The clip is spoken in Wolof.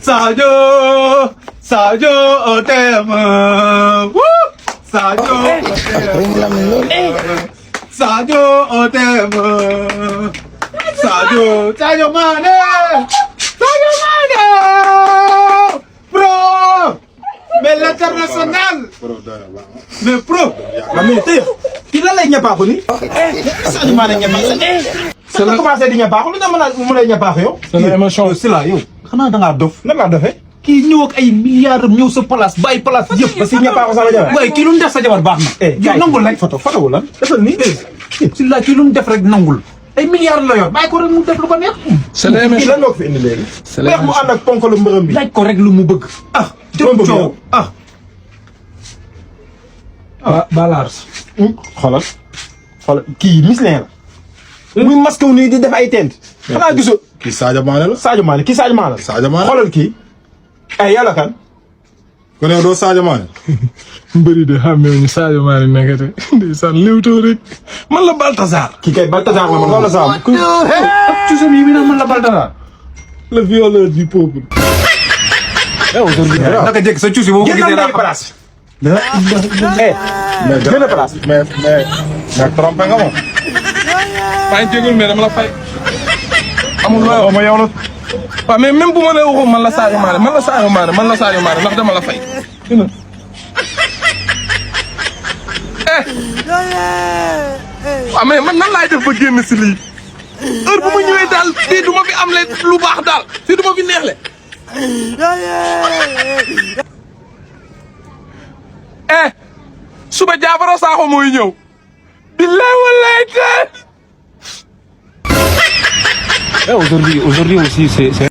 Sadio Sadio Deme Sadio Sadio Deme Sadio Mané pro mais l'international mais pro mais tey kii lan lay ñapaaxu ni Sadio Mané ñapaaxu c'est la commencé di ñapaaxu lu nga mën a ñapaaxu yow c'est la émotion c'est là yow xanaa da ngaa dof nan laa dofee kii ñëw ak ay milliards ñëw sa place bàyyi place yëpp ba si ñapaaxu sa la jabar waaye kii lu mu def sa jabar baax na yow nangul rek photo wu lan defal nii si la kii lu mu def rek nangul ay milliards la yor bàyyi ko rek mu def lu ko neex c'est la émotion lan moo ko fi indi léegi weex mu ànd ak ponkalu mbërëm bi laaj ko rek lu mu bëgg jëm coow balaars xoolal kii mislin la muy masque wu nii di def ay tent xanaa gisoo kii Sadio Mané la. Sadio Mané kii Sadio Mané la Sadio Mané xoolal kii ay yàlla kan kon yow doo Sadio Mané. mbëri de xàmmee ñu Sadio Mané nekkate ndeysaan léwtoo rek man la Balthazar kii kay Balthazar la man wala saa ak cusam yi mi naan man la Balthazar le violeur du peuple. naka jëkk sa cusi boo ko gisee daa place mais gën a place mais trompé nga moom. maa ngi jégalu mais dama la fay. amul loo ma yow la. waaw mais même bu ma nee waxoo man la Sadio Mané man la Sadio Mané man la Sadio Mané ndax dama la fay. waaw mais man nan laay def ba génn si lii heure bu ma ñëwee daal fii du ma fi am le lu baax daal fii du ma fi neex le. suba Diafara Sakho mooy ñëw. billaay wallaay tey. Aujourd'hui aussi, c'est